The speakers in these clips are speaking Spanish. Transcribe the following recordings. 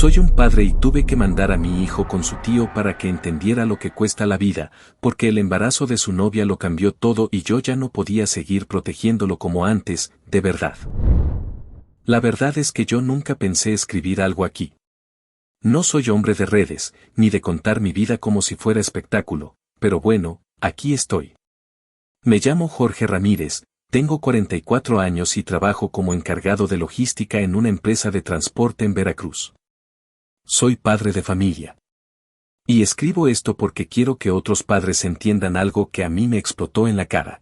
Soy un padre y tuve que mandar a mi hijo con su tío para que entendiera lo que cuesta la vida, porque el embarazo de su novia lo cambió todo y yo ya no podía seguir protegiéndolo como antes, de verdad. La verdad es que yo nunca pensé escribir algo aquí. No soy hombre de redes, ni de contar mi vida como si fuera espectáculo, pero bueno, aquí estoy. Me llamo Jorge Ramírez, tengo 44 años y trabajo como encargado de logística en una empresa de transporte en Veracruz. Soy padre de familia. Y escribo esto porque quiero que otros padres entiendan algo que a mí me explotó en la cara.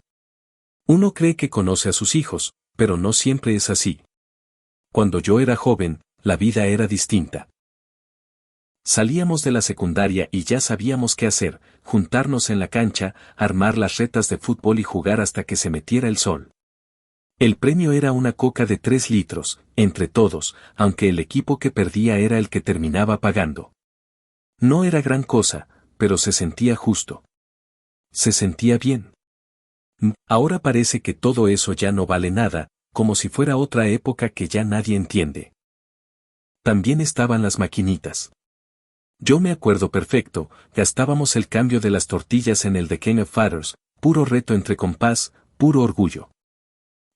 Uno cree que conoce a sus hijos, pero no siempre es así. Cuando yo era joven, la vida era distinta. Salíamos de la secundaria y ya sabíamos qué hacer, juntarnos en la cancha, armar las retas de fútbol y jugar hasta que se metiera el sol. El premio era una coca de 3 litros, entre todos, aunque el equipo que perdía era el que terminaba pagando. No era gran cosa, pero se sentía justo. Se sentía bien. Ahora parece que todo eso ya no vale nada, como si fuera otra época que ya nadie entiende. También estaban las maquinitas. Yo me acuerdo perfecto, gastábamos el cambio de las tortillas en el The King of Fighters, puro reto entre compás, puro orgullo.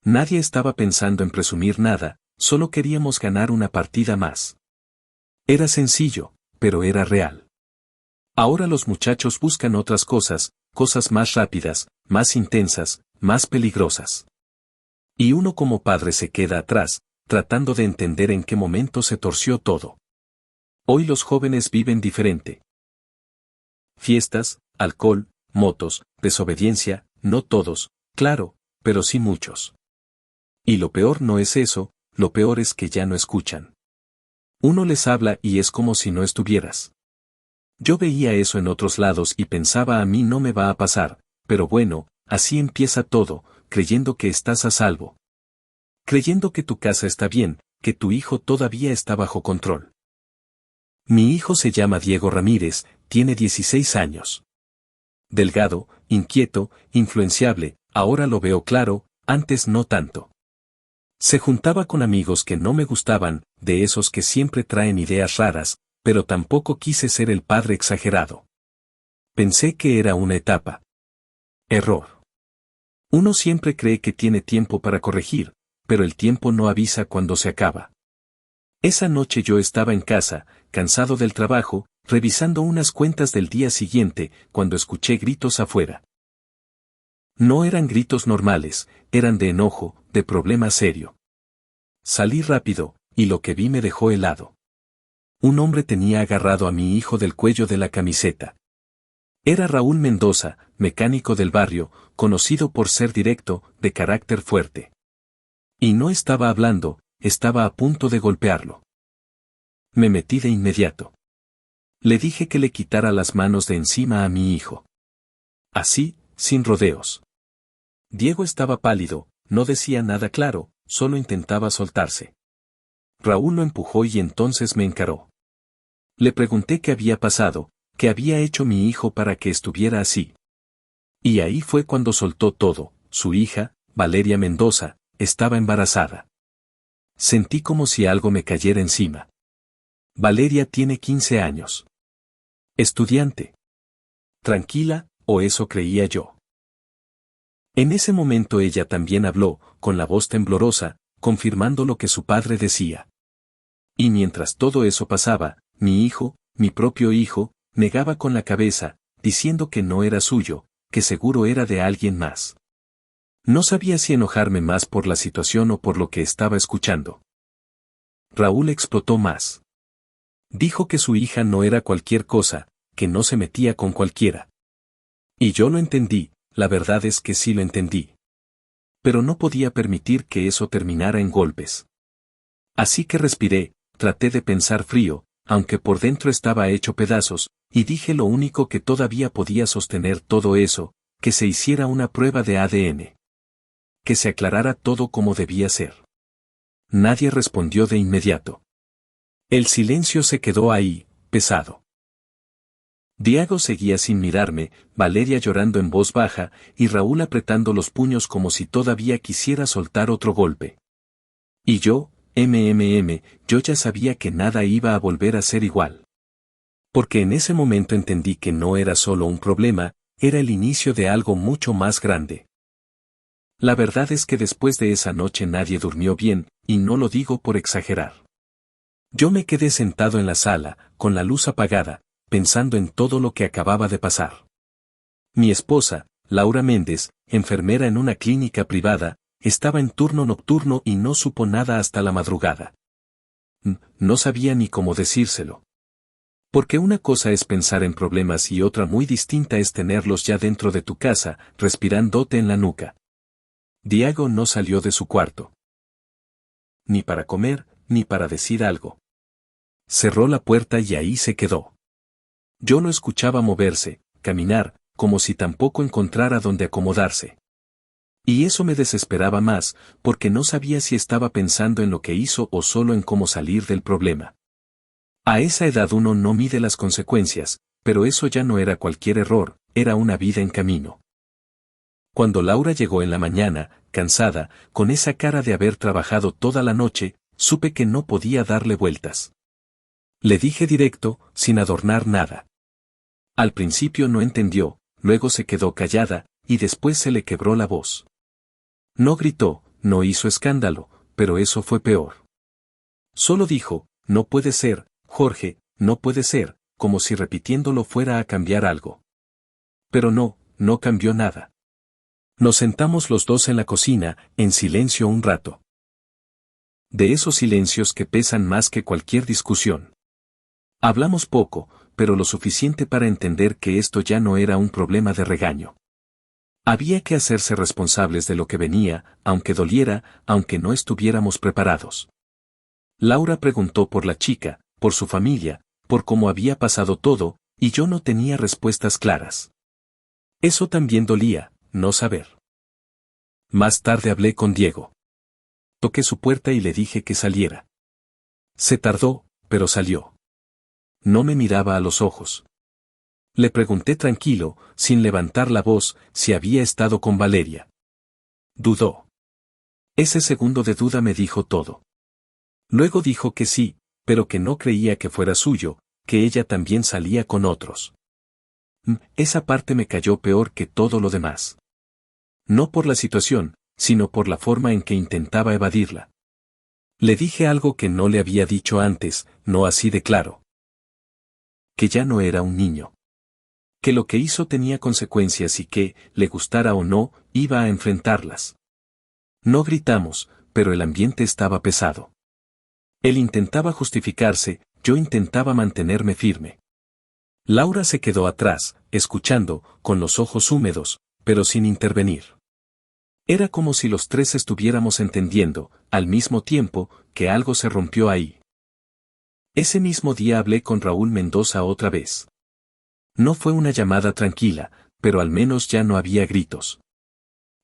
Nadie estaba pensando en presumir nada, solo queríamos ganar una partida más. Era sencillo, pero era real. Ahora los muchachos buscan otras cosas, cosas más rápidas, más intensas, más peligrosas. Y uno como padre se queda atrás, tratando de entender en qué momento se torció todo. Hoy los jóvenes viven diferente. Fiestas, alcohol, motos, desobediencia, no todos, claro, pero sí muchos. Y lo peor no es eso, lo peor es que ya no escuchan. Uno les habla y es como si no estuvieras. Yo veía eso en otros lados y pensaba a mí no me va a pasar, pero bueno, así empieza todo, creyendo que estás a salvo. Creyendo que tu casa está bien, que tu hijo todavía está bajo control. Mi hijo se llama Diego Ramírez, tiene 16 años. Delgado, inquieto, influenciable, ahora lo veo claro, antes no tanto. Se juntaba con amigos que no me gustaban, de esos que siempre traen ideas raras, pero tampoco quise ser el padre exagerado. Pensé que era una etapa. Error. Uno siempre cree que tiene tiempo para corregir, pero el tiempo no avisa cuando se acaba. Esa noche yo estaba en casa, cansado del trabajo, revisando unas cuentas del día siguiente, cuando escuché gritos afuera. No eran gritos normales, eran de enojo, de problema serio. Salí rápido, y lo que vi me dejó helado. Un hombre tenía agarrado a mi hijo del cuello de la camiseta. Era Raúl Mendoza, mecánico del barrio, conocido por ser directo, de carácter fuerte. Y no estaba hablando, estaba a punto de golpearlo. Me metí de inmediato. Le dije que le quitara las manos de encima a mi hijo. Así, sin rodeos. Diego estaba pálido, no decía nada claro, solo intentaba soltarse. Raúl lo empujó y entonces me encaró. Le pregunté qué había pasado, qué había hecho mi hijo para que estuviera así. Y ahí fue cuando soltó todo, su hija, Valeria Mendoza, estaba embarazada. Sentí como si algo me cayera encima. Valeria tiene 15 años. Estudiante. Tranquila, o eso creía yo. En ese momento ella también habló, con la voz temblorosa, confirmando lo que su padre decía. Y mientras todo eso pasaba, mi hijo, mi propio hijo, negaba con la cabeza, diciendo que no era suyo, que seguro era de alguien más. No sabía si enojarme más por la situación o por lo que estaba escuchando. Raúl explotó más. Dijo que su hija no era cualquier cosa, que no se metía con cualquiera. Y yo lo entendí, la verdad es que sí lo entendí. Pero no podía permitir que eso terminara en golpes. Así que respiré, traté de pensar frío, aunque por dentro estaba hecho pedazos, y dije lo único que todavía podía sostener todo eso, que se hiciera una prueba de ADN. Que se aclarara todo como debía ser. Nadie respondió de inmediato. El silencio se quedó ahí, pesado. Diego seguía sin mirarme, Valeria llorando en voz baja, y Raúl apretando los puños como si todavía quisiera soltar otro golpe. Y yo, yo ya sabía que nada iba a volver a ser igual. Porque en ese momento entendí que no era solo un problema, era el inicio de algo mucho más grande. La verdad es que después de esa noche nadie durmió bien, y no lo digo por exagerar. Yo me quedé sentado en la sala, con la luz apagada, pensando en todo lo que acababa de pasar. Mi esposa, Laura Méndez, enfermera en una clínica privada, estaba en turno nocturno y no supo nada hasta la madrugada. No sabía ni cómo decírselo. Porque una cosa es pensar en problemas y otra muy distinta es tenerlos ya dentro de tu casa, respirándote en la nuca. Diego no salió de su cuarto. Ni para comer, ni para decir algo. Cerró la puerta y ahí se quedó. Yo lo escuchaba moverse, caminar, como si tampoco encontrara dónde acomodarse. Y eso me desesperaba más, porque no sabía si estaba pensando en lo que hizo o solo en cómo salir del problema. A esa edad uno no mide las consecuencias, pero eso ya no era cualquier error, era una vida en camino. Cuando Laura llegó en la mañana, cansada, con esa cara de haber trabajado toda la noche, supe que no podía darle vueltas. Le dije directo, sin adornar nada. Al principio no entendió, luego se quedó callada, y después se le quebró la voz. No gritó, no hizo escándalo, pero eso fue peor. Solo dijo, no puede ser, Jorge, no puede ser, como si repitiéndolo fuera a cambiar algo. Pero no cambió nada. Nos sentamos los dos en la cocina, en silencio un rato. De esos silencios que pesan más que cualquier discusión. Hablamos poco, pero lo suficiente para entender que esto ya no era un problema de regaño. Había que hacerse responsables de lo que venía, aunque doliera, aunque no estuviéramos preparados. Laura preguntó por la chica, por su familia, por cómo había pasado todo, y yo no tenía respuestas claras. Eso también dolía, no saber. Más tarde hablé con Diego. Toqué su puerta y le dije que saliera. Se tardó, pero salió. No me miraba a los ojos. Le pregunté tranquilo, sin levantar la voz, si había estado con Valeria. Dudó. Ese segundo de duda me dijo todo. Luego dijo que sí, pero que no creía que fuera suyo, que ella también salía con otros. Esa parte me cayó peor que todo lo demás. No por la situación, sino por la forma en que intentaba evadirla. Le dije algo que no le había dicho antes, no así de claro. Que ya no era un niño. Que lo que hizo tenía consecuencias y que, le gustara o no, iba a enfrentarlas. No gritamos, pero el ambiente estaba pesado. Él intentaba justificarse, yo intentaba mantenerme firme. Laura se quedó atrás, escuchando, con los ojos húmedos, pero sin intervenir. Era como si los tres estuviéramos entendiendo, al mismo tiempo, que algo se rompió ahí. Ese mismo día hablé con Raúl Mendoza otra vez. No fue una llamada tranquila, pero al menos ya no había gritos.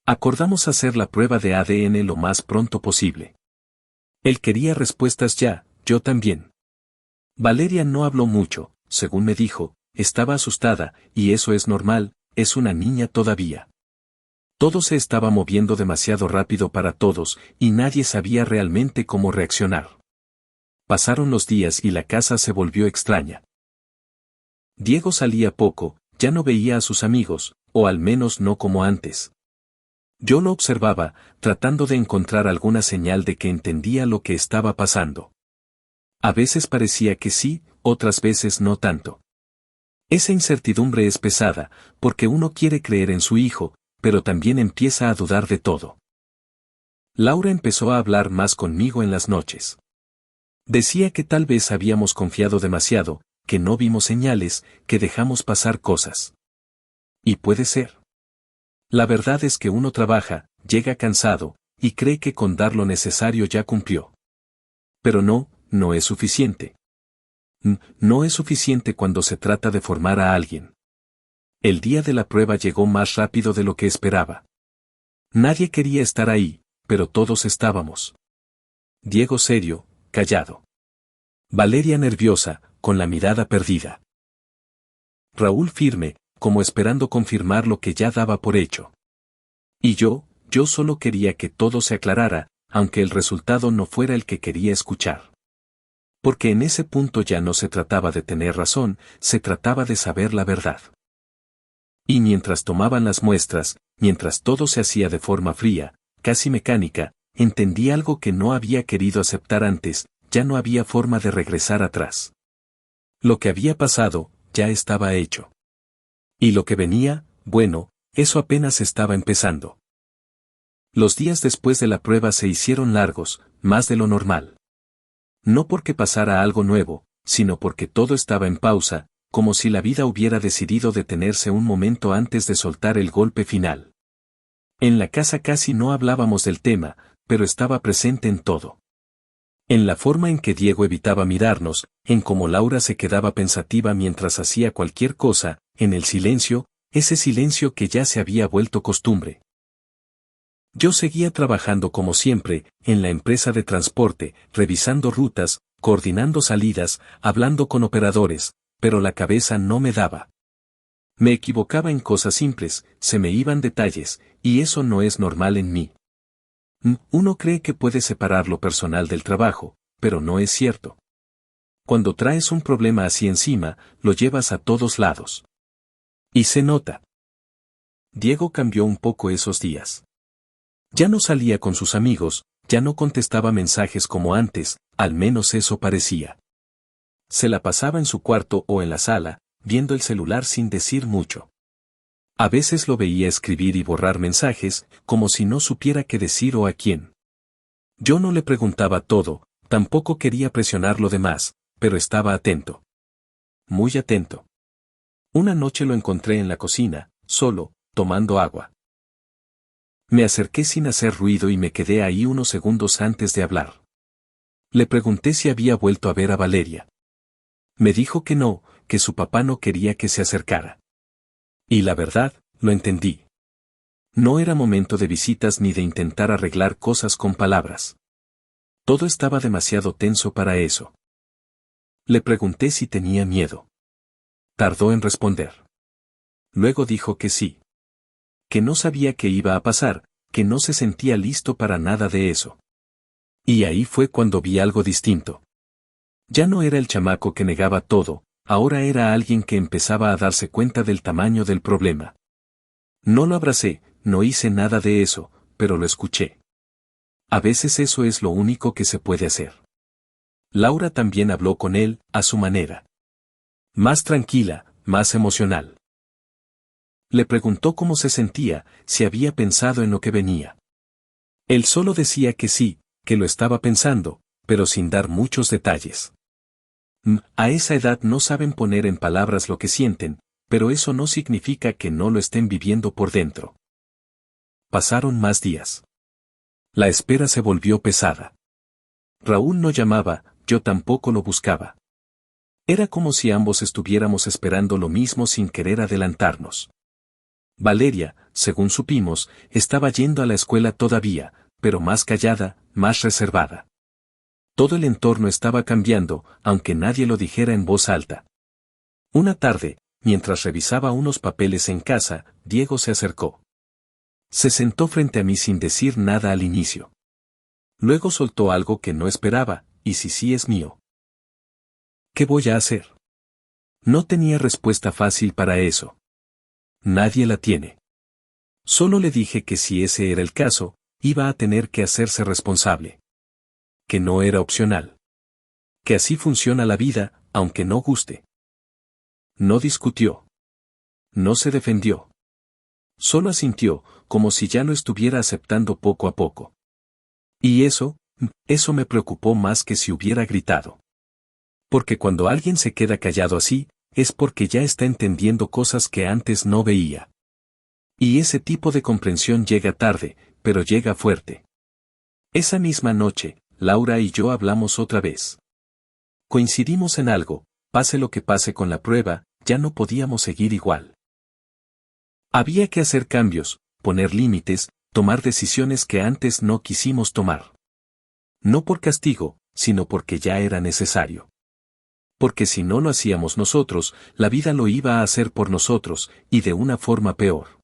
Acordamos hacer la prueba de ADN lo más pronto posible. Él quería respuestas ya, yo también. Valeria no habló mucho, según me dijo, estaba asustada, y eso es normal, es una niña todavía. Todo se estaba moviendo demasiado rápido para todos, y nadie sabía realmente cómo reaccionar. Pasaron los días y la casa se volvió extraña. Diego salía poco, ya no veía a sus amigos, o al menos no como antes. Yo lo observaba, tratando de encontrar alguna señal de que entendía lo que estaba pasando. A veces parecía que sí, otras veces no tanto. Esa incertidumbre es pesada, porque uno quiere creer en su hijo, pero también empieza a dudar de todo. Laura empezó a hablar más conmigo en las noches. Decía que tal vez habíamos confiado demasiado, que no vimos señales, que dejamos pasar cosas. Y puede ser. La verdad es que uno trabaja, llega cansado, y cree que con dar lo necesario ya cumplió. Pero no es suficiente. No es suficiente cuando se trata de formar a alguien. El día de la prueba llegó más rápido de lo que esperaba. Nadie quería estar ahí, pero todos estábamos. Diego serio, callado. Valeria nerviosa, con la mirada perdida. Raúl firme, como esperando confirmar lo que ya daba por hecho. Y yo solo quería que todo se aclarara, aunque el resultado no fuera el que quería escuchar. Porque en ese punto ya no se trataba de tener razón, se trataba de saber la verdad. Y mientras tomaban las muestras, mientras todo se hacía de forma fría, casi mecánica, entendí algo que no había querido aceptar antes, ya no había forma de regresar atrás. Lo que había pasado, ya estaba hecho. Y lo que venía, bueno, eso apenas estaba empezando. Los días después de la prueba se hicieron largos, más de lo normal. No porque pasara algo nuevo, sino porque todo estaba en pausa, como si la vida hubiera decidido detenerse un momento antes de soltar el golpe final. En la casa casi no hablábamos del tema, pero estaba presente en todo. En la forma en que Diego evitaba mirarnos, en cómo Laura se quedaba pensativa mientras hacía cualquier cosa, en el silencio, ese silencio que ya se había vuelto costumbre. Yo seguía trabajando como siempre, en la empresa de transporte, revisando rutas, coordinando salidas, hablando con operadores, pero la cabeza no me daba. Me equivocaba en cosas simples, se me iban detalles, y eso no es normal en mí. Uno cree que puede separar lo personal del trabajo, pero no es cierto. Cuando traes un problema así encima, lo llevas a todos lados. Y se nota. Diego cambió un poco esos días. Ya no salía con sus amigos, ya no contestaba mensajes como antes, al menos eso parecía. Se la pasaba en su cuarto o en la sala, viendo el celular sin decir mucho. A veces lo veía escribir y borrar mensajes, como si no supiera qué decir o a quién. Yo no le preguntaba todo, tampoco quería presionarlo de más, pero estaba atento. Muy atento. Una noche lo encontré en la cocina, solo, tomando agua. Me acerqué sin hacer ruido y me quedé ahí unos segundos antes de hablar. Le pregunté si había vuelto a ver a Valeria. Me dijo que no, que su papá no quería que se acercara. Y la verdad, lo entendí. No era momento de visitas ni de intentar arreglar cosas con palabras. Todo estaba demasiado tenso para eso. Le pregunté si tenía miedo. Tardó en responder. Luego dijo que sí. Que no sabía qué iba a pasar, que no se sentía listo para nada de eso. Y ahí fue cuando vi algo distinto. Ya no era el chamaco que negaba todo, ahora era alguien que empezaba a darse cuenta del tamaño del problema. No lo abracé, no hice nada de eso, pero lo escuché. A veces eso es lo único que se puede hacer. Laura también habló con él, a su manera. Más tranquila, más emocional. Le preguntó cómo se sentía, si había pensado en lo que venía. Él solo decía que sí, que lo estaba pensando, pero sin dar muchos detalles. A esa edad no saben poner en palabras lo que sienten, pero eso no significa que no lo estén viviendo por dentro. Pasaron más días. La espera se volvió pesada. Raúl no llamaba, yo tampoco lo buscaba. Era como si ambos estuviéramos esperando lo mismo sin querer adelantarnos. Valeria, según supimos, estaba yendo a la escuela todavía, pero más callada, más reservada. Todo el entorno estaba cambiando, aunque nadie lo dijera en voz alta. Una tarde, mientras revisaba unos papeles en casa, Diego se acercó. Se sentó frente a mí sin decir nada al inicio. Luego soltó algo que no esperaba, ¿y si sí es mío? ¿Qué voy a hacer? No tenía respuesta fácil para eso. Nadie la tiene. Solo le dije que si ese era el caso, iba a tener que hacerse responsable. Que no era opcional. Que así funciona la vida, aunque no guste. No discutió. No se defendió. Solo asintió, como si ya lo estuviera aceptando poco a poco. Y eso me preocupó más que si hubiera gritado. Porque cuando alguien se queda callado así, es porque ya está entendiendo cosas que antes no veía. Y ese tipo de comprensión llega tarde, pero llega fuerte. Esa misma noche, Laura y yo hablamos otra vez. Coincidimos en algo, pase lo que pase con la prueba, ya no podíamos seguir igual. Había que hacer cambios, poner límites, tomar decisiones que antes no quisimos tomar. No por castigo, sino porque ya era necesario. Porque si no lo hacíamos nosotros, la vida lo iba a hacer por nosotros, y de una forma peor.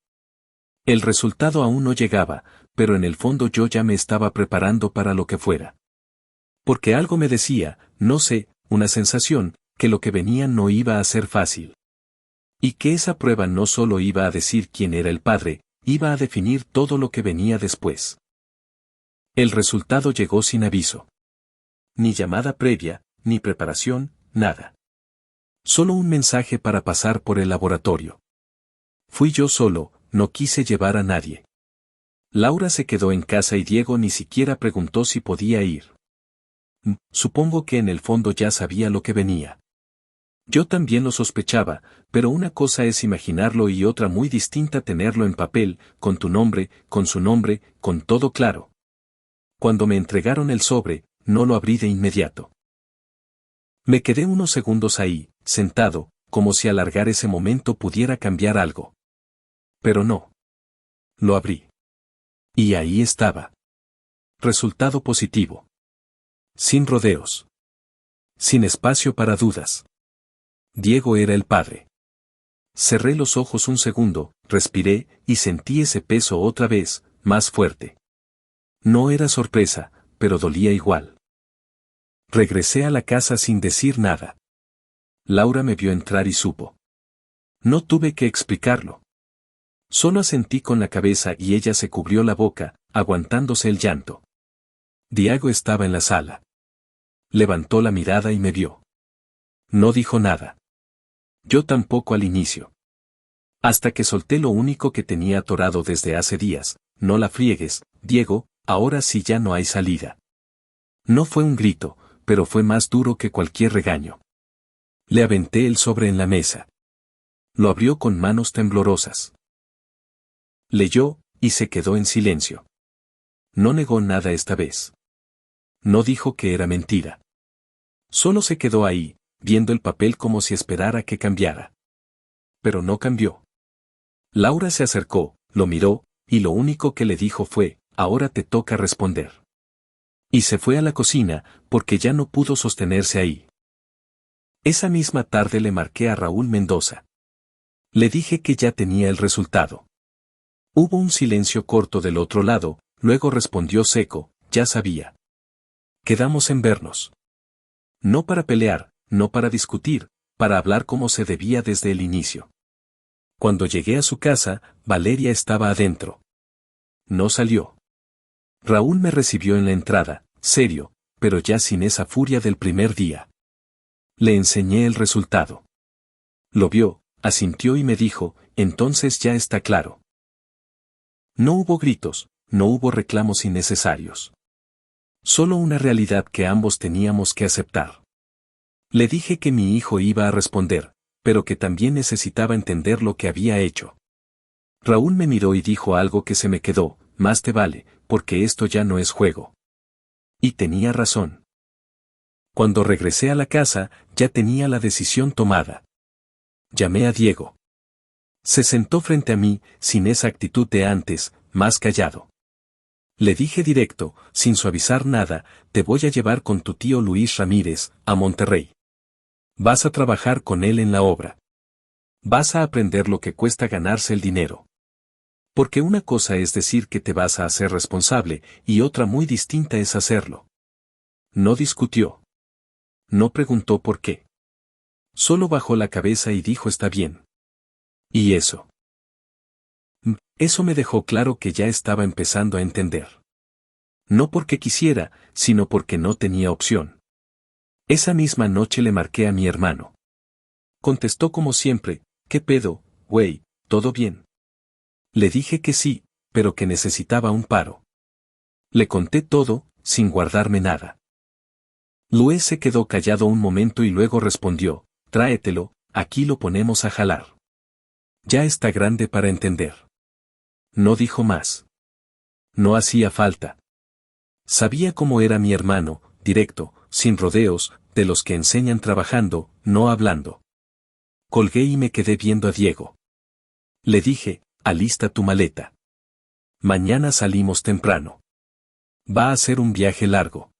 El resultado aún no llegaba, pero en el fondo yo ya me estaba preparando para lo que fuera. Porque algo me decía, no sé, una sensación, que lo que venía no iba a ser fácil. Y que esa prueba no solo iba a decir quién era el padre, iba a definir todo lo que venía después. El resultado llegó sin aviso. Ni llamada previa, ni preparación, nada. Solo un mensaje para pasar por el laboratorio. Fui yo solo, no quise llevar a nadie. Laura se quedó en casa y Diego ni siquiera preguntó si podía ir. Supongo que en el fondo ya sabía lo que venía. Yo también lo sospechaba, pero una cosa es imaginarlo y otra muy distinta tenerlo en papel, con tu nombre, con su nombre, con todo claro. Cuando me entregaron el sobre, no lo abrí de inmediato. Me quedé unos segundos ahí, sentado, como si alargar ese momento pudiera cambiar algo. Pero no. Lo abrí. Y ahí estaba. Resultado positivo. Sin rodeos. Sin espacio para dudas. Diego era el padre. Cerré los ojos un segundo, respiré, y sentí ese peso otra vez, más fuerte. No era sorpresa, pero dolía igual. Regresé a la casa sin decir nada. Laura me vio entrar y supo. No tuve que explicarlo. Solo asentí con la cabeza y ella se cubrió la boca, aguantándose el llanto. Diego estaba en la sala. Levantó la mirada y me vio. No dijo nada. Yo tampoco al inicio. Hasta que solté lo único que tenía atorado desde hace días, no la friegues, Diego, ahora sí ya no hay salida. No fue un grito, pero fue más duro que cualquier regaño. Le aventé el sobre en la mesa. Lo abrió con manos temblorosas. Leyó, y se quedó en silencio. No negó nada esta vez. No dijo que era mentira. Solo se quedó ahí, viendo el papel como si esperara que cambiara. Pero no cambió. Laura se acercó, lo miró, y lo único que le dijo fue, ahora te toca responder. Y se fue a la cocina, porque ya no pudo sostenerse ahí. Esa misma tarde le marqué a Raúl Mendoza. Le dije que ya tenía el resultado. Hubo un silencio corto del otro lado, luego respondió seco, ya sabía. Quedamos en vernos. No para pelear, no para discutir, para hablar como se debía desde el inicio. Cuando llegué a su casa, Valeria estaba adentro. No salió. Raúl me recibió en la entrada, serio, pero ya sin esa furia del primer día. Le enseñé el resultado. Lo vio, asintió y me dijo, entonces ya está claro. No hubo gritos, no hubo reclamos innecesarios. Solo una realidad que ambos teníamos que aceptar. Le dije que mi hijo iba a responder, pero que también necesitaba entender lo que había hecho. Raúl me miró y dijo algo que se me quedó, más te vale, porque esto ya no es juego. Y tenía razón. Cuando regresé a la casa, ya tenía la decisión tomada. Llamé a Diego. Se sentó frente a mí, sin esa actitud de antes, más callado. Le dije directo, sin suavizar nada, te voy a llevar con tu tío Luis Ramírez, a Monterrey. Vas a trabajar con él en la obra. Vas a aprender lo que cuesta ganarse el dinero. Porque una cosa es decir que te vas a hacer responsable, y otra muy distinta es hacerlo. No discutió. No preguntó por qué. Solo bajó la cabeza y dijo está bien. ¿Y eso? Eso me dejó claro que ya estaba empezando a entender. No porque quisiera, sino porque no tenía opción. Esa misma noche le marqué a mi hermano. Contestó como siempre, ¿qué pedo, güey, todo bien? Le dije que sí, pero que necesitaba un paro. Le conté todo, sin guardarme nada. Luis se quedó callado un momento y luego respondió, tráetelo, aquí lo ponemos a jalar. Ya está grande para entender. No dijo más. No hacía falta. Sabía cómo era mi hermano, directo, sin rodeos, de los que enseñan trabajando, no hablando. Colgué y me quedé viendo a Diego. Le dije, alista tu maleta. Mañana salimos temprano. Va a ser un viaje largo.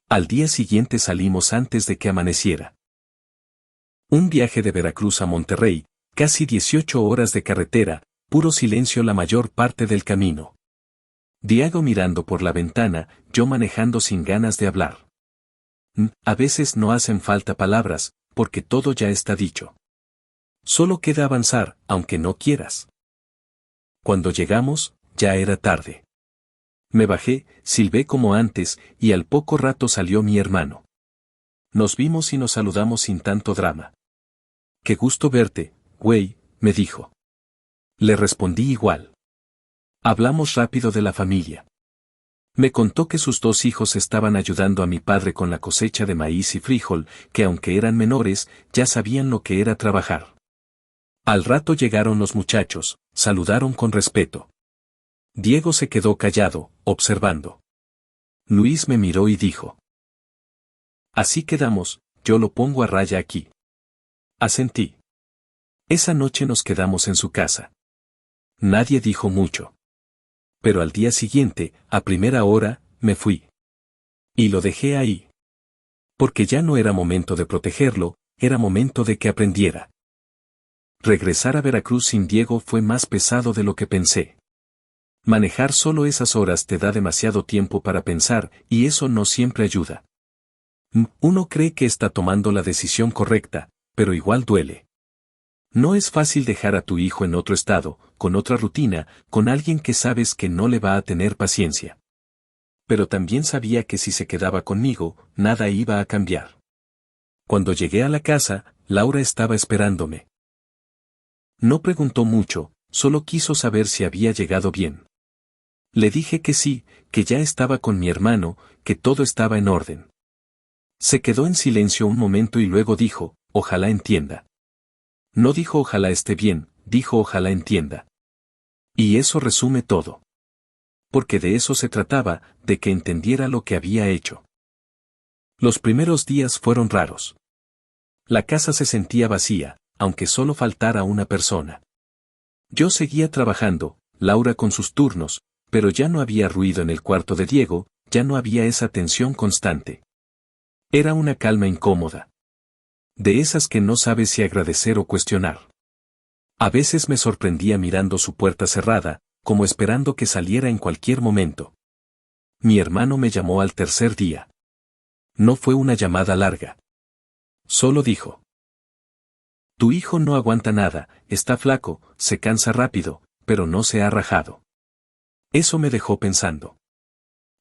Al día siguiente salimos antes de que amaneciera. Un viaje de Veracruz a Monterrey, casi 18 horas de carretera, puro silencio la mayor parte del camino. Diego mirando por la ventana, yo manejando sin ganas de hablar. A veces no hacen falta palabras, porque todo ya está dicho. Solo queda avanzar, aunque no quieras. Cuando llegamos, ya era tarde. Me bajé, silbé como antes, y al poco rato salió mi hermano. Nos vimos y nos saludamos sin tanto drama. Qué gusto verte, güey, me dijo. Le respondí igual. Hablamos rápido de la familia. Me contó que sus 2 hijos estaban ayudando a mi padre con la cosecha de maíz y frijol, que aunque eran menores, ya sabían lo que era trabajar. Al rato llegaron los muchachos, saludaron con respeto. Diego se quedó callado, observando. Luis me miró y dijo: así quedamos, yo lo pongo a raya aquí. Asentí. Esa noche nos quedamos en su casa. Nadie dijo mucho. Pero al día siguiente, a primera hora, me fui. Y lo dejé ahí. Porque ya no era momento de protegerlo, era momento de que aprendiera. Regresar a Veracruz sin Diego fue más pesado de lo que pensé. Manejar solo esas horas te da demasiado tiempo para pensar, y eso no siempre ayuda. Uno cree que está tomando la decisión correcta, pero igual duele. No es fácil dejar a tu hijo en otro estado, con otra rutina, con alguien que sabes que no le va a tener paciencia. Pero también sabía que si se quedaba conmigo, nada iba a cambiar. Cuando llegué a la casa, Laura estaba esperándome. No preguntó mucho, solo quiso saber si había llegado bien. Le dije que sí, que ya estaba con mi hermano, que todo estaba en orden. Se quedó en silencio un momento y luego dijo: ojalá entienda. No dijo ojalá esté bien, dijo ojalá entienda. Y eso resume todo. Porque de eso se trataba, de que entendiera lo que había hecho. Los primeros días fueron raros. La casa se sentía vacía, aunque solo faltara una persona. Yo seguía trabajando, Laura con sus turnos, pero ya no había ruido en el cuarto de Diego, ya no había esa tensión constante. Era una calma incómoda. De esas que no sabes si agradecer o cuestionar. A veces me sorprendía mirando su puerta cerrada, como esperando que saliera en cualquier momento. Mi hermano me llamó al tercer día. No fue una llamada larga. Solo dijo: tu hijo no aguanta nada, está flaco, se cansa rápido, pero no se ha rajado. Eso me dejó pensando.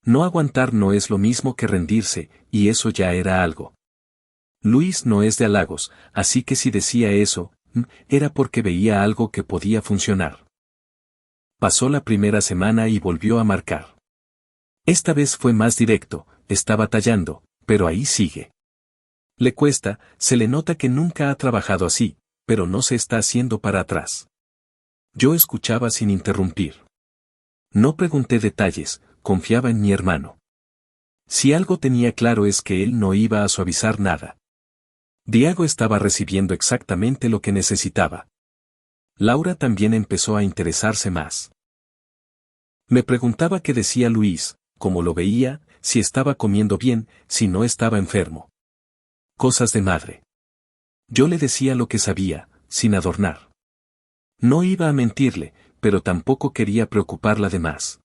No aguantar no es lo mismo que rendirse, y eso ya era algo. Luis no es de halagos, así que si decía eso, era porque veía algo que podía funcionar. Pasó la primera semana y volvió a marcar. Esta vez fue más directo, está batallando, pero ahí sigue. Le cuesta, se le nota que nunca ha trabajado así, pero no se está haciendo para atrás. Yo escuchaba sin interrumpir. No pregunté detalles, confiaba en mi hermano. Si algo tenía claro es que él no iba a suavizar nada. Diego estaba recibiendo exactamente lo que necesitaba. Laura también empezó a interesarse más. Me preguntaba qué decía Luis, cómo lo veía, si estaba comiendo bien, si no estaba enfermo. Cosas de madre. Yo le decía lo que sabía, sin adornar. No iba a mentirle, pero tampoco quería preocuparla de más.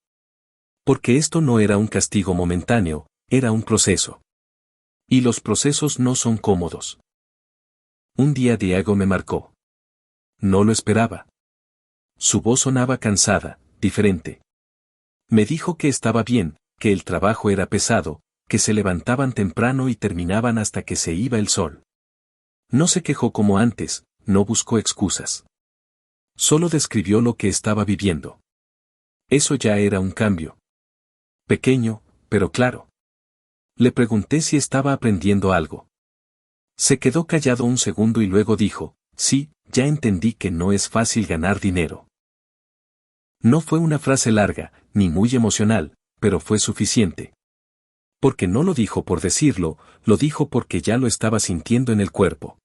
Porque esto no era un castigo momentáneo, era un proceso. Y los procesos no son cómodos. Un día Diego me marcó. No lo esperaba. Su voz sonaba cansada, diferente. Me dijo que estaba bien, que el trabajo era pesado, que se levantaban temprano y terminaban hasta que se iba el sol. No se quejó como antes, no buscó excusas. Solo describió lo que estaba viviendo. Eso ya era un cambio. Pequeño, pero claro. Le pregunté si estaba aprendiendo algo. Se quedó callado un segundo y luego dijo: sí, ya entendí que no es fácil ganar dinero. No fue una frase larga, ni muy emocional, pero fue suficiente. Porque no lo dijo por decirlo, lo dijo porque ya lo estaba sintiendo en el cuerpo.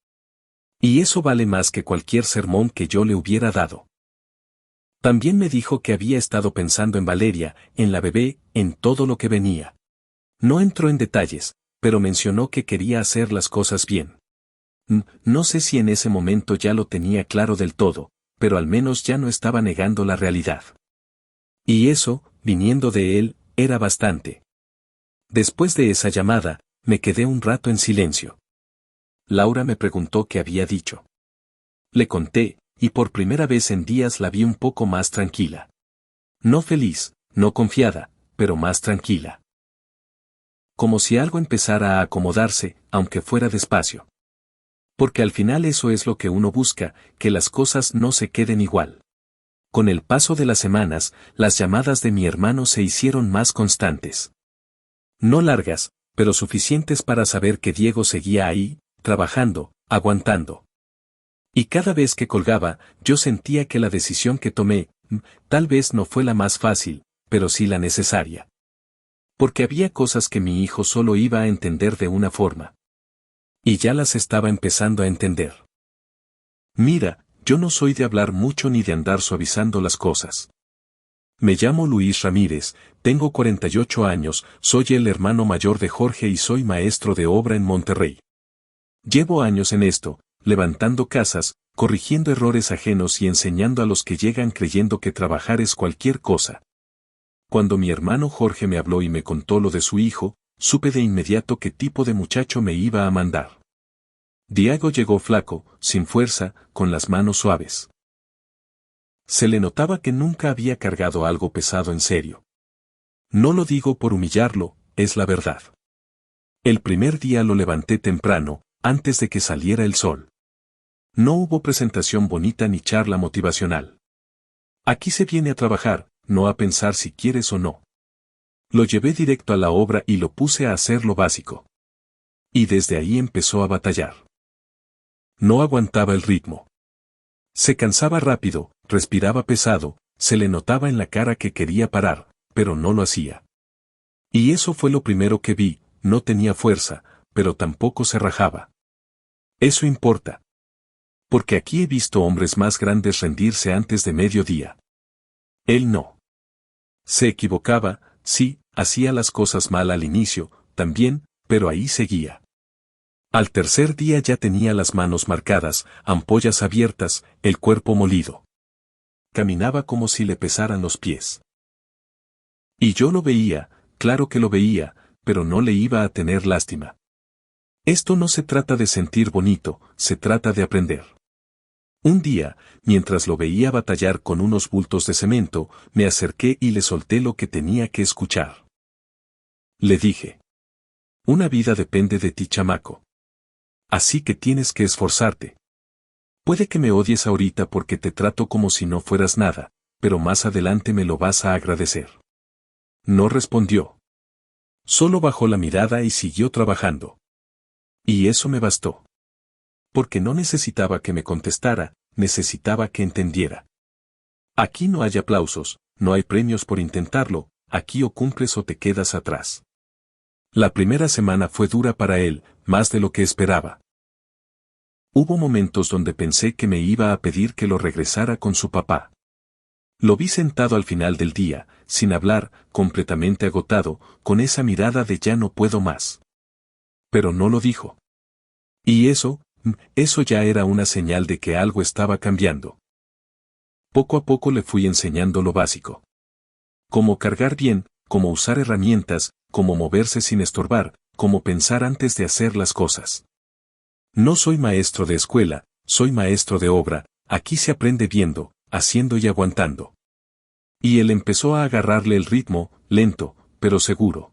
Y eso vale más que cualquier sermón que yo le hubiera dado. También me dijo que había estado pensando en Valeria, en la bebé, en todo lo que venía. No entró en detalles, pero mencionó que quería hacer las cosas bien. No sé si en ese momento ya lo tenía claro del todo, pero al menos ya no estaba negando la realidad. Y eso, viniendo de él, era bastante. Después de esa llamada, me quedé un rato en silencio. Laura me preguntó qué había dicho. Le conté, y por primera vez en días la vi un poco más tranquila. No feliz, no confiada, pero más tranquila. Como si algo empezara a acomodarse, aunque fuera despacio. Porque al final eso es lo que uno busca, que las cosas no se queden igual. Con el paso de las semanas, las llamadas de mi hermano se hicieron más constantes. No largas, pero suficientes para saber que Diego seguía ahí, trabajando, aguantando. Y cada vez que colgaba, yo sentía que la decisión que tomé, tal vez no fue la más fácil, pero sí la necesaria. Porque había cosas que mi hijo solo iba a entender de una forma. Y ya las estaba empezando a entender. Mira, yo no soy de hablar mucho ni de andar suavizando las cosas. Me llamo Luis Ramírez, tengo 48 años, soy el hermano mayor de Jorge y soy maestro de obra en Monterrey. Llevo años en esto, levantando casas, corrigiendo errores ajenos y enseñando a los que llegan creyendo que trabajar es cualquier cosa. Cuando mi hermano Jorge me habló y me contó lo de su hijo, supe de inmediato qué tipo de muchacho me iba a mandar. Diego llegó flaco, sin fuerza, con las manos suaves. Se le notaba que nunca había cargado algo pesado en serio. No lo digo por humillarlo, es la verdad. El primer día lo levanté temprano, antes de que saliera el sol. No hubo presentación bonita ni charla motivacional. Aquí se viene a trabajar, no a pensar si quieres o no. Lo llevé directo a la obra y lo puse a hacer lo básico. Y desde ahí empezó a batallar. No aguantaba el ritmo. Se cansaba rápido, respiraba pesado, se le notaba en la cara que quería parar, pero no lo hacía. Y eso fue lo primero que vi, no tenía fuerza, pero tampoco se rajaba. Eso importa. Porque aquí he visto hombres más grandes rendirse antes de mediodía. Él no. Se equivocaba, sí, hacía las cosas mal al inicio, también, pero ahí seguía. Al tercer día ya tenía las manos marcadas, ampollas abiertas, el cuerpo molido. Caminaba como si le pesaran los pies. Y yo lo veía, claro que lo veía, pero no le iba a tener lástima. Esto no se trata de sentir bonito, se trata de aprender. Un día, mientras lo veía batallar con unos bultos de cemento, me acerqué y le solté lo que tenía que escuchar. Le dije: una vida depende de ti, chamaco. Así que tienes que esforzarte. Puede que me odies ahorita porque te trato como si no fueras nada, pero más adelante me lo vas a agradecer. No respondió. Solo bajó la mirada y siguió trabajando. Y eso me bastó. Porque no necesitaba que me contestara, necesitaba que entendiera. Aquí no hay aplausos, no hay premios por intentarlo, aquí o cumples o te quedas atrás. La primera semana fue dura para él, más de lo que esperaba. Hubo momentos donde pensé que me iba a pedir que lo regresara con su papá. Lo vi sentado al final del día, sin hablar, completamente agotado, con esa mirada de ya no puedo más. Pero no lo dijo. Y eso ya era una señal de que algo estaba cambiando. Poco a poco le fui enseñando lo básico. Cómo cargar bien, cómo usar herramientas, cómo moverse sin estorbar, cómo pensar antes de hacer las cosas. No soy maestro de escuela, soy maestro de obra, aquí se aprende viendo, haciendo y aguantando. Y él empezó a agarrarle el ritmo, lento, pero seguro.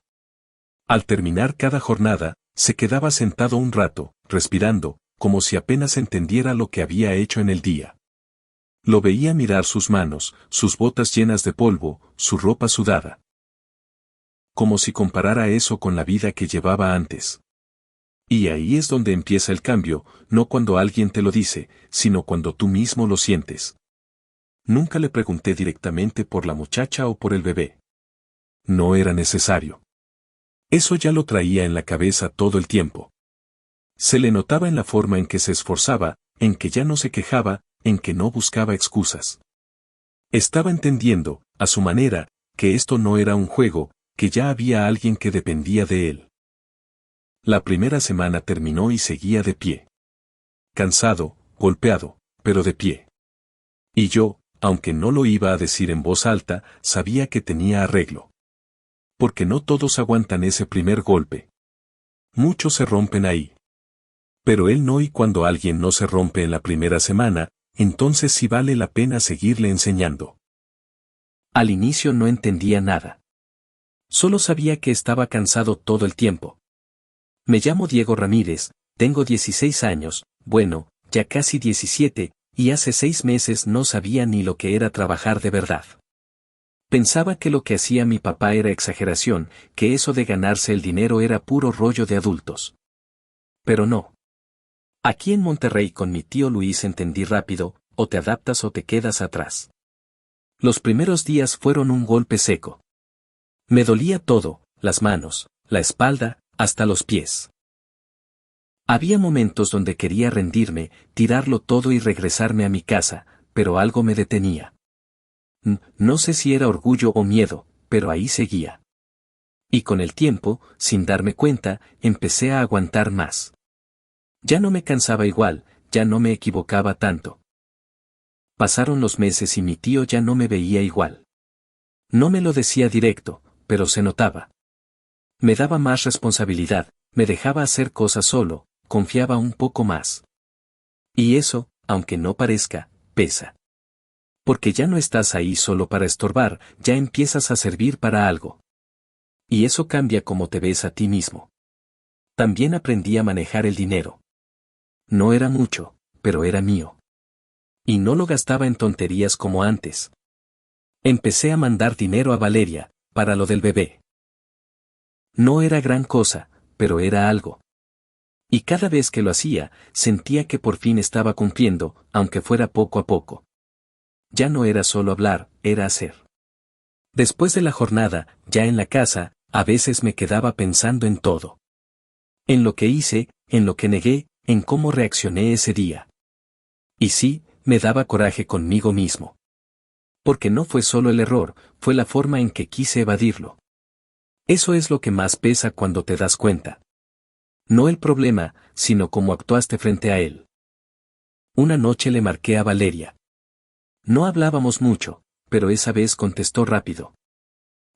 Al terminar cada jornada, se quedaba sentado un rato, respirando, como si apenas entendiera lo que había hecho en el día. Lo veía mirar sus manos, sus botas llenas de polvo, su ropa sudada. Como si comparara eso con la vida que llevaba antes. Y ahí es donde empieza el cambio, no cuando alguien te lo dice, sino cuando tú mismo lo sientes. Nunca le pregunté directamente por la muchacha o por el bebé. No era necesario. Eso ya lo traía en la cabeza todo el tiempo. Se le notaba en la forma en que se esforzaba, en que ya no se quejaba, en que no buscaba excusas. Estaba entendiendo, a su manera, que esto no era un juego, que ya había alguien que dependía de él. La primera semana terminó y seguía de pie. Cansado, golpeado, pero de pie. Y yo, aunque no lo iba a decir en voz alta, sabía que tenía arreglo. Porque no todos aguantan ese primer golpe. Muchos se rompen ahí. Pero él no, y cuando alguien no se rompe en la primera semana, entonces sí vale la pena seguirle enseñando. Al inicio no entendía nada. Solo sabía que estaba cansado todo el tiempo. Me llamo Diego Ramírez, tengo 16 años, bueno, ya casi 17, y hace 6 meses no sabía ni lo que era trabajar de verdad. Pensaba que lo que hacía mi papá era exageración, que eso de ganarse el dinero era puro rollo de adultos. Pero no. Aquí en Monterrey con mi tío Luis entendí rápido, o te adaptas o te quedas atrás. Los primeros días fueron un golpe seco. Me dolía todo, las manos, la espalda, hasta los pies. Había momentos donde quería rendirme, tirarlo todo y regresarme a mi casa, pero algo me detenía. No sé si era orgullo o miedo, pero ahí seguía. Y con el tiempo, sin darme cuenta, empecé a aguantar más. Ya no me cansaba igual, ya no me equivocaba tanto. Pasaron los meses y mi tío ya no me veía igual. No me lo decía directo, pero se notaba. Me daba más responsabilidad, me dejaba hacer cosas solo, confiaba un poco más. Y eso, aunque no parezca, pesa. Porque ya no estás ahí solo para estorbar, ya empiezas a servir para algo. Y eso cambia cómo te ves a ti mismo. También aprendí a manejar el dinero. No era mucho, pero era mío. Y no lo gastaba en tonterías como antes. Empecé a mandar dinero a Valeria, para lo del bebé. No era gran cosa, pero era algo. Y cada vez que lo hacía, sentía que por fin estaba cumpliendo, aunque fuera poco a poco. Ya no era solo hablar, era hacer. Después de la jornada, ya en la casa, a veces me quedaba pensando en todo. En lo que hice, en lo que negué, en cómo reaccioné ese día. Y sí, me daba coraje conmigo mismo. Porque no fue solo el error, fue la forma en que quise evadirlo. Eso es lo que más pesa cuando te das cuenta. No el problema, sino cómo actuaste frente a él. Una noche le marqué a Valeria. No hablábamos mucho, pero esa vez contestó rápido.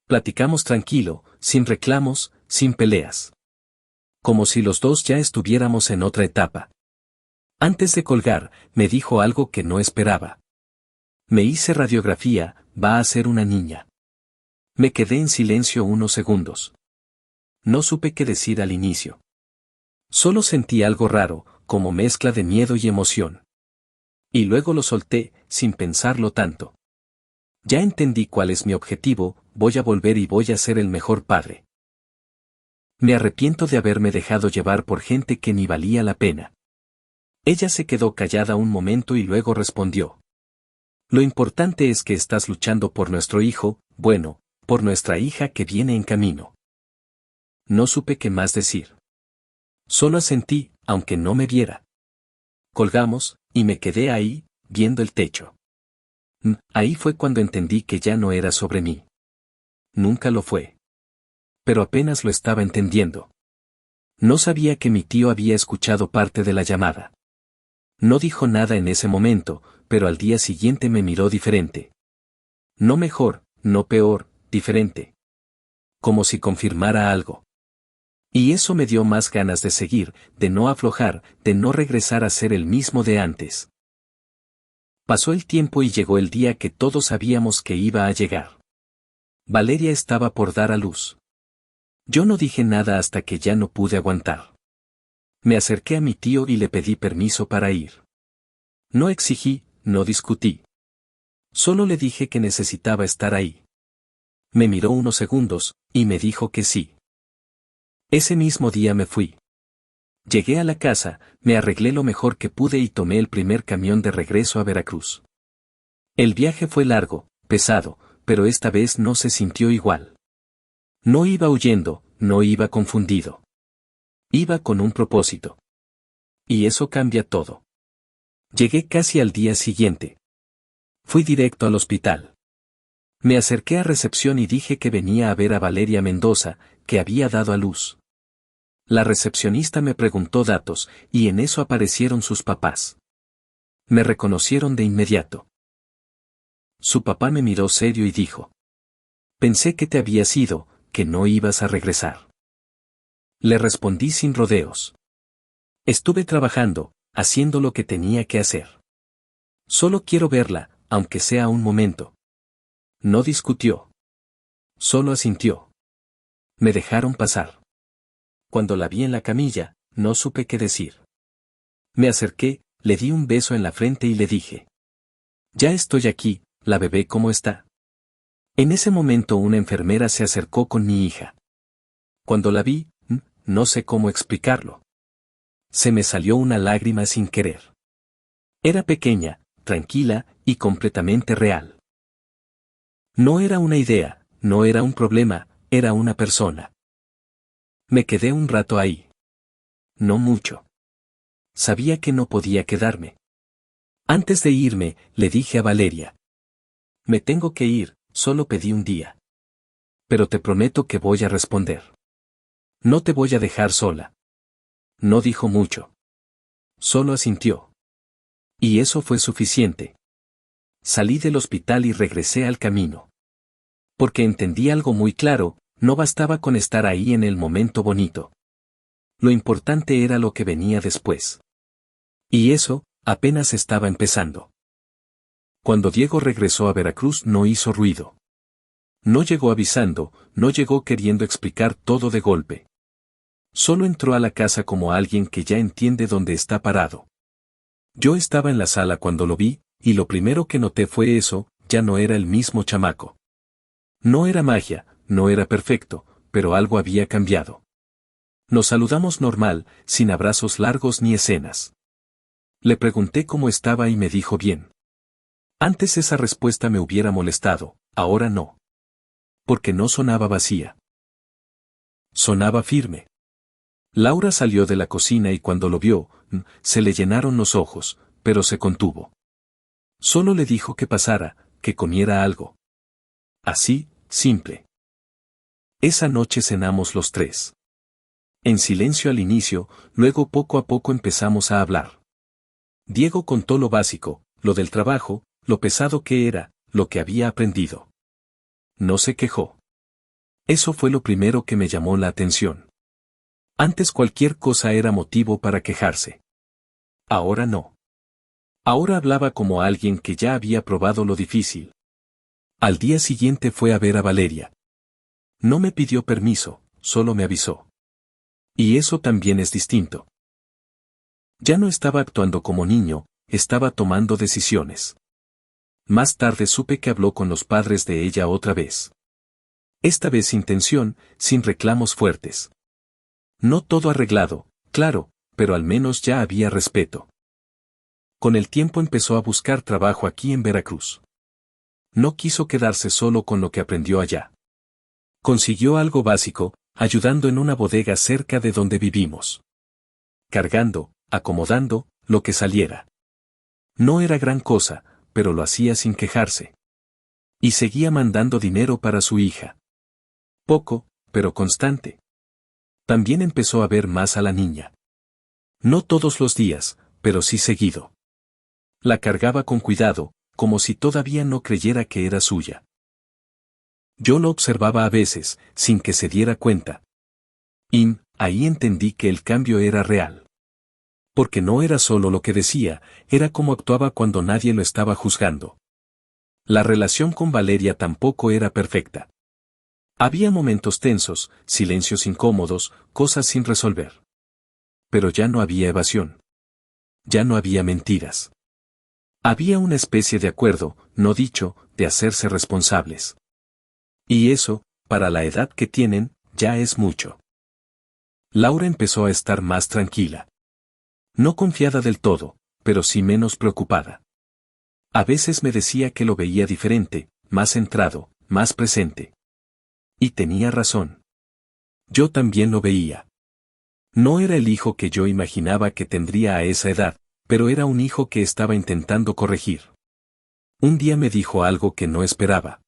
Platicamos tranquilo, sin reclamos, sin peleas. Como si los dos ya estuviéramos en otra etapa. Antes de colgar, me dijo algo que no esperaba. Me hice radiografía, va a ser una niña. Me quedé en silencio unos segundos. No supe qué decir al inicio. Solo sentí algo raro, como mezcla de miedo y emoción. Y luego lo solté, sin pensarlo tanto. Ya entendí cuál es mi objetivo, voy a volver y voy a ser el mejor padre. Me arrepiento de haberme dejado llevar por gente que ni valía la pena. Ella se quedó callada un momento y luego respondió. Lo importante es que estás luchando por nuestro hijo, bueno, por nuestra hija que viene en camino. No supe qué más decir. Solo asentí, aunque no me viera. Colgamos, y me quedé ahí, viendo el techo. Ahí fue cuando entendí que ya no era sobre mí. Nunca lo fue. Pero apenas lo estaba entendiendo. No sabía que mi tío había escuchado parte de la llamada. No dijo nada en ese momento, pero al día siguiente me miró diferente. No mejor, no peor, diferente. Como si confirmara algo. Y eso me dio más ganas de seguir, de no aflojar, de no regresar a ser el mismo de antes. Pasó el tiempo y llegó el día que todos sabíamos que iba a llegar. Valeria estaba por dar a luz. Yo no dije nada hasta que ya no pude aguantar. Me acerqué a mi tío y le pedí permiso para ir. No exigí, no discutí. Solo le dije que necesitaba estar ahí. Me miró unos segundos, y me dijo que sí. Ese mismo día me fui. Llegué a la casa, me arreglé lo mejor que pude y tomé el primer camión de regreso a Veracruz. El viaje fue largo, pesado, pero esta vez no se sintió igual. No iba huyendo, no iba confundido. Iba con un propósito. Y eso cambia todo. Llegué casi al día siguiente. Fui directo al hospital. Me acerqué a recepción y dije que venía a ver a Valeria Mendoza, que había dado a luz. La recepcionista me preguntó datos, y en eso aparecieron sus papás. Me reconocieron de inmediato. Su papá me miró serio y dijo: «Pensé que te habías ido, que no ibas a regresar». Le respondí sin rodeos. Estuve trabajando, haciendo lo que tenía que hacer. Solo quiero verla, aunque sea un momento. No discutió. Solo asintió. Me dejaron pasar. Cuando la vi en la camilla, no supe qué decir. Me acerqué, le di un beso en la frente y le dije: «Ya estoy aquí, ¿la bebé cómo está?». En ese momento una enfermera se acercó con mi hija. Cuando la vi, no sé cómo explicarlo. Se me salió una lágrima sin querer. Era pequeña, tranquila y completamente real. No era una idea, no era un problema, era una persona. Me quedé un rato ahí. No mucho. Sabía que no podía quedarme. Antes de irme, le dije a Valeria: «Me tengo que ir, solo pedí un día. Pero te prometo que voy a responder. No te voy a dejar sola». No dijo mucho. Solo asintió. Y eso fue suficiente. Salí del hospital y regresé al camino. Porque entendí algo muy claro: no bastaba con estar ahí en el momento bonito. Lo importante era lo que venía después. Y eso, apenas estaba empezando. Cuando Diego regresó a Veracruz no hizo ruido. No llegó avisando, no llegó queriendo explicar todo de golpe. Solo entró a la casa como alguien que ya entiende dónde está parado. Yo estaba en la sala cuando lo vi, y lo primero que noté fue eso: ya no era el mismo chamaco. No era magia, no era perfecto, pero algo había cambiado. Nos saludamos normal, sin abrazos largos ni escenas. Le pregunté cómo estaba y me dijo bien. Antes esa respuesta me hubiera molestado, ahora no. Porque no sonaba vacía. Sonaba firme. Laura salió de la cocina y cuando lo vio, se le llenaron los ojos, pero se contuvo. Solo le dijo que pasara, que comiera algo. Así, simple. Esa noche cenamos los tres. En silencio al inicio, luego poco a poco empezamos a hablar. Diego contó lo básico, lo del trabajo, lo pesado que era, lo que había aprendido. No se quejó. Eso fue lo primero que me llamó la atención. Antes cualquier cosa era motivo para quejarse. Ahora no. Ahora hablaba como alguien que ya había probado lo difícil. Al día siguiente fue a ver a Valeria. No me pidió permiso, solo me avisó. Y eso también es distinto. Ya no estaba actuando como niño, estaba tomando decisiones. Más tarde supe que habló con los padres de ella otra vez. Esta vez sin tensión, sin reclamos fuertes. No todo arreglado, claro, pero al menos ya había respeto. Con el tiempo empezó a buscar trabajo aquí en Veracruz. No quiso quedarse solo con lo que aprendió allá. Consiguió algo básico, ayudando en una bodega cerca de donde vivimos. Cargando, acomodando, lo que saliera. No era gran cosa, pero lo hacía sin quejarse. Y seguía mandando dinero para su hija. Poco, pero constante. También empezó a ver más a la niña. No todos los días, pero sí seguido. La cargaba con cuidado, como si todavía no creyera que era suya. Yo lo observaba a veces, sin que se diera cuenta. Y ahí entendí que el cambio era real. Porque no era solo lo que decía, era cómo actuaba cuando nadie lo estaba juzgando. La relación con Valeria tampoco era perfecta. Había momentos tensos, silencios incómodos, cosas sin resolver. Pero ya no había evasión. Ya no había mentiras. Había una especie de acuerdo, no dicho, de hacerse responsables. Y eso, para la edad que tienen, ya es mucho. Laura empezó a estar más tranquila. No confiada del todo, pero sí menos preocupada. A veces me decía que lo veía diferente, más centrado, más presente. Y tenía razón. Yo también lo veía. No era el hijo que yo imaginaba que tendría a esa edad, pero era un hijo que estaba intentando corregir. Un día me dijo algo que no esperaba.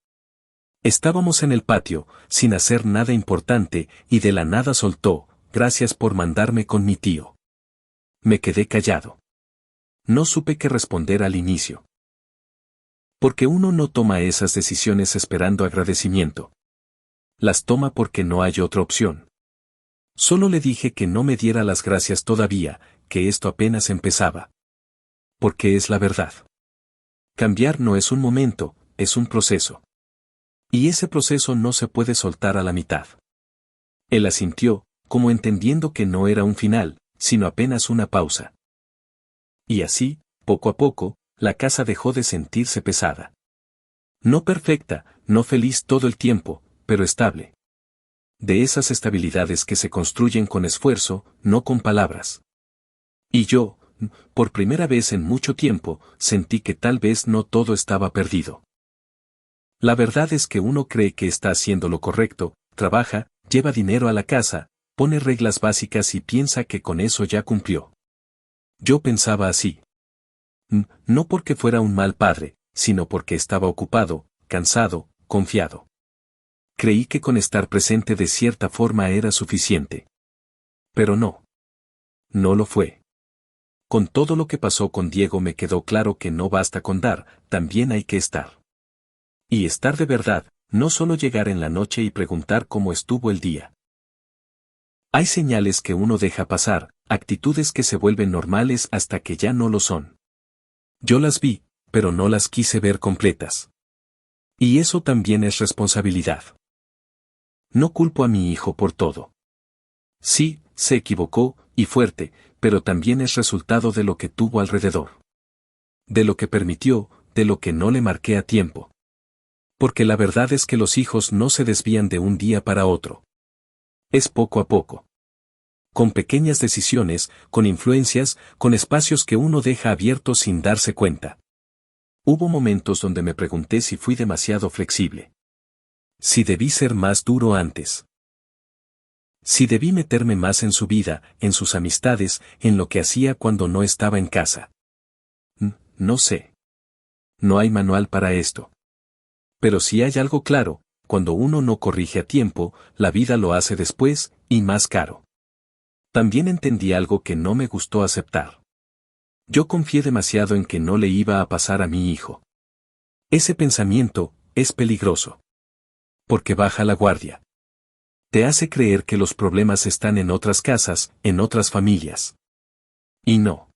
Estábamos en el patio, sin hacer nada importante, y de la nada soltó: «Gracias por mandarme con mi tío». Me quedé callado. No supe qué responder al inicio. Porque uno no toma esas decisiones esperando agradecimiento. Las toma porque no hay otra opción. Solo le dije que no me diera las gracias todavía, que esto apenas empezaba. Porque es la verdad. Cambiar no es un momento, es un proceso. Y ese proceso no se puede soltar a la mitad. Él asintió, como entendiendo que no era un final, sino apenas una pausa. Y así, poco a poco, la casa dejó de sentirse pesada. No perfecta, no feliz todo el tiempo, pero estable. De esas estabilidades que se construyen con esfuerzo, no con palabras. Y yo, por primera vez en mucho tiempo, sentí que tal vez no todo estaba perdido. La verdad es que uno cree que está haciendo lo correcto, trabaja, lleva dinero a la casa, pone reglas básicas y piensa que con eso ya cumplió. Yo pensaba así. No porque fuera un mal padre, sino porque estaba ocupado, cansado, confiado. Creí que con estar presente de cierta forma era suficiente. Pero no. No lo fue. Con todo lo que pasó con Diego me quedó claro que no basta con dar, también hay que estar. Y estar de verdad, no solo llegar en la noche y preguntar cómo estuvo el día. Hay señales que uno deja pasar, actitudes que se vuelven normales hasta que ya no lo son. Yo las vi, pero no las quise ver completas. Y eso también es responsabilidad. No culpo a mi hijo por todo. Sí, se equivocó, y fuerte, pero también es resultado de lo que tuvo alrededor. De lo que permitió, de lo que no le marqué a tiempo. Porque la verdad es que los hijos no se desvían de un día para otro. Es poco a poco. Con pequeñas decisiones, con influencias, con espacios que uno deja abiertos sin darse cuenta. Hubo momentos donde me pregunté si fui demasiado flexible. Si debí ser más duro antes. Si debí meterme más en su vida, en sus amistades, en lo que hacía cuando no estaba en casa. No sé. No hay manual para esto. Pero si hay algo claro, cuando uno no corrige a tiempo, la vida lo hace después, y más caro. También entendí algo que no me gustó aceptar. Yo confié demasiado en que no le iba a pasar a mi hijo. Ese pensamiento es peligroso. Porque baja la guardia. Te hace creer que los problemas están en otras casas, en otras familias. Y no.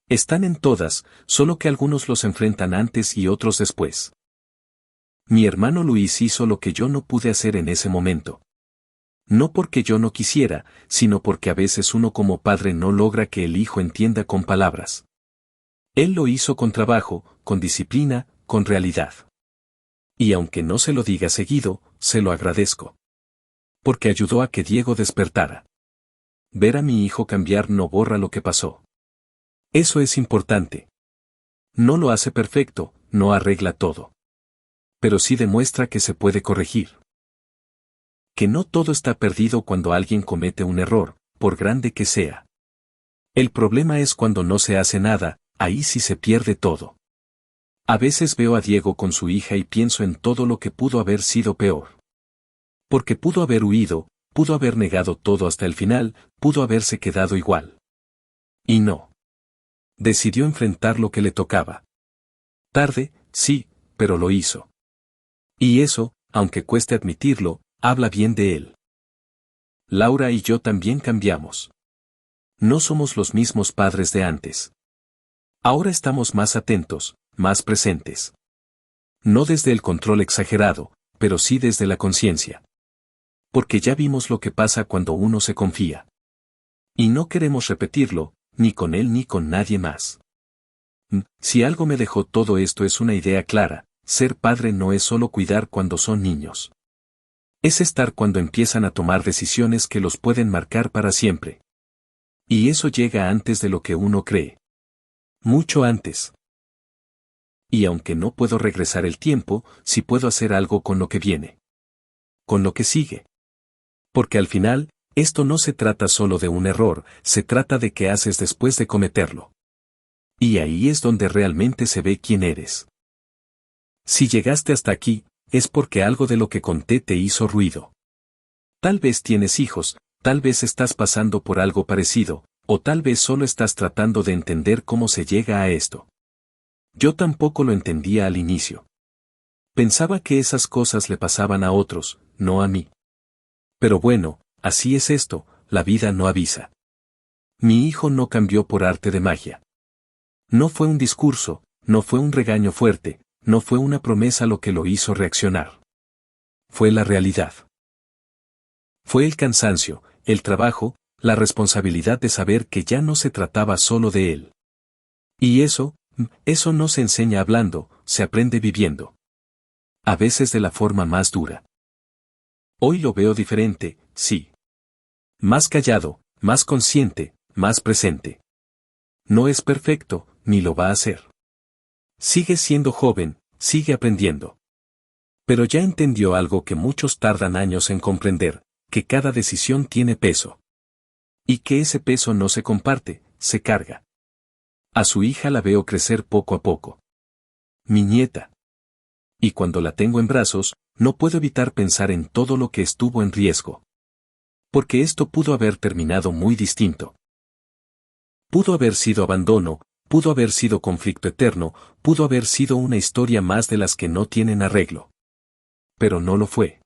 Están en todas, solo que algunos los enfrentan antes y otros después. Mi hermano Luis hizo lo que yo no pude hacer en ese momento. No porque yo no quisiera, sino porque a veces uno como padre no logra que el hijo entienda con palabras. Él lo hizo con trabajo, con disciplina, con realidad. Y aunque no se lo diga seguido, se lo agradezco. Porque ayudó a que Diego despertara. Ver a mi hijo cambiar no borra lo que pasó. Eso es importante. No lo hace perfecto, no arregla todo. Pero sí demuestra que se puede corregir. Que no todo está perdido cuando alguien comete un error, por grande que sea. El problema es cuando no se hace nada, ahí sí se pierde todo. A veces veo a Diego con su hija y pienso en todo lo que pudo haber sido peor. Porque pudo haber huido, pudo haber negado todo hasta el final, pudo haberse quedado igual. Y no. Decidió enfrentar lo que le tocaba. Tarde, sí, pero lo hizo. Y eso, aunque cueste admitirlo, habla bien de él. Laura y yo también cambiamos. No somos los mismos padres de antes. Ahora estamos más atentos, más presentes. No desde el control exagerado, pero sí desde la conciencia. Porque ya vimos lo que pasa cuando uno se confía. Y no queremos repetirlo, ni con él ni con nadie más. Si algo me dejó todo esto es una idea clara, ser padre no es solo cuidar cuando son niños. Es estar cuando empiezan a tomar decisiones que los pueden marcar para siempre. Y eso llega antes de lo que uno cree. Mucho antes. Y aunque no puedo regresar el tiempo, sí puedo hacer algo con lo que viene. Con lo que sigue. Porque al final, esto no se trata solo de un error, se trata de qué haces después de cometerlo. Y ahí es donde realmente se ve quién eres. Si llegaste hasta aquí, es porque algo de lo que conté te hizo ruido. Tal vez tienes hijos, tal vez estás pasando por algo parecido, o tal vez solo estás tratando de entender cómo se llega a esto. Yo tampoco lo entendía al inicio. Pensaba que esas cosas le pasaban a otros, no a mí. Pero bueno, así es esto, la vida no avisa. Mi hijo no cambió por arte de magia. No fue un discurso, no fue un regaño fuerte, no fue una promesa lo que lo hizo reaccionar. Fue la realidad. Fue el cansancio, el trabajo, la responsabilidad de saber que ya no se trataba solo de él. Y eso no se enseña hablando, se aprende viviendo. A veces de la forma más dura. Hoy lo veo diferente, sí. Más callado, más consciente, más presente. No es perfecto, ni lo va a ser. Sigue siendo joven, sigue aprendiendo. Pero ya entendió algo que muchos tardan años en comprender, que cada decisión tiene peso. Y que ese peso no se comparte, se carga. A su hija la veo crecer poco a poco. Mi nieta. Y cuando la tengo en brazos, no puedo evitar pensar en todo lo que estuvo en riesgo. Porque esto pudo haber terminado muy distinto. Pudo haber sido abandono, pudo haber sido conflicto eterno, pudo haber sido una historia más de las que no tienen arreglo. Pero no lo fue.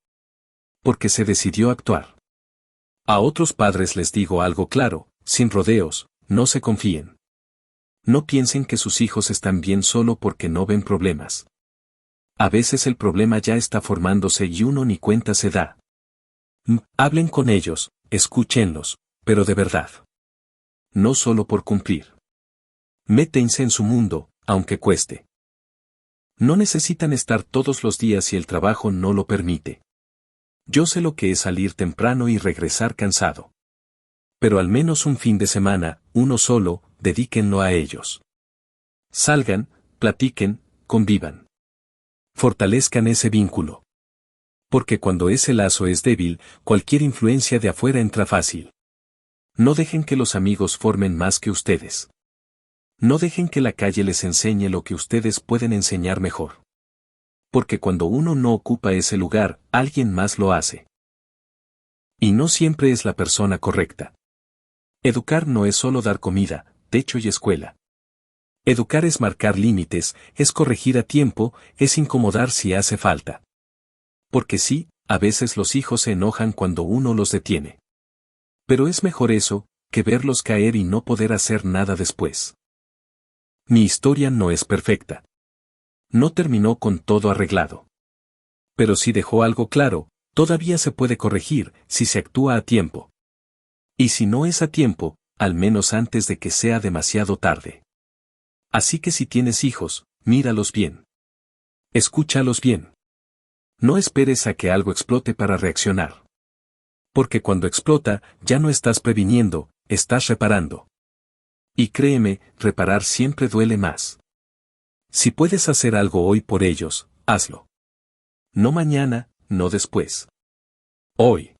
Porque se decidió actuar. A otros padres les digo algo claro, sin rodeos, no se confíen. No piensen que sus hijos están bien solo porque no ven problemas. A veces el problema ya está formándose y uno ni cuenta se da. Hablen con ellos, escúchenlos, pero de verdad. No solo por cumplir. Métense en su mundo, aunque cueste. No necesitan estar todos los días si el trabajo no lo permite. Yo sé lo que es salir temprano y regresar cansado. Pero al menos un fin de semana, uno solo, dedíquenlo a ellos. Salgan, platiquen, convivan. Fortalezcan ese vínculo. Porque cuando ese lazo es débil, cualquier influencia de afuera entra fácil. No dejen que los amigos formen más que ustedes. No dejen que la calle les enseñe lo que ustedes pueden enseñar mejor. Porque cuando uno no ocupa ese lugar, alguien más lo hace. Y no siempre es la persona correcta. Educar no es solo dar comida, techo y escuela. Educar es marcar límites, es corregir a tiempo, es incomodar si hace falta. Porque sí, a veces los hijos se enojan cuando uno los detiene. Pero es mejor eso, que verlos caer y no poder hacer nada después. Mi historia no es perfecta. No terminó con todo arreglado. Pero sí dejó algo claro, todavía se puede corregir si se actúa a tiempo. Y si no es a tiempo, al menos antes de que sea demasiado tarde. Así que si tienes hijos, míralos bien. Escúchalos bien. No esperes a que algo explote para reaccionar. Porque cuando explota, ya no estás previniendo, estás reparando. Y créeme, reparar siempre duele más. Si puedes hacer algo hoy por ellos, hazlo. No mañana, no después. Hoy.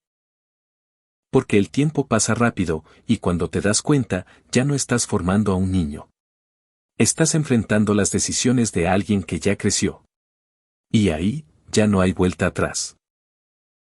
Porque el tiempo pasa rápido, y cuando te das cuenta, ya no estás formando a un niño. Estás enfrentando las decisiones de alguien que ya creció. Y ahí, ya no hay vuelta atrás.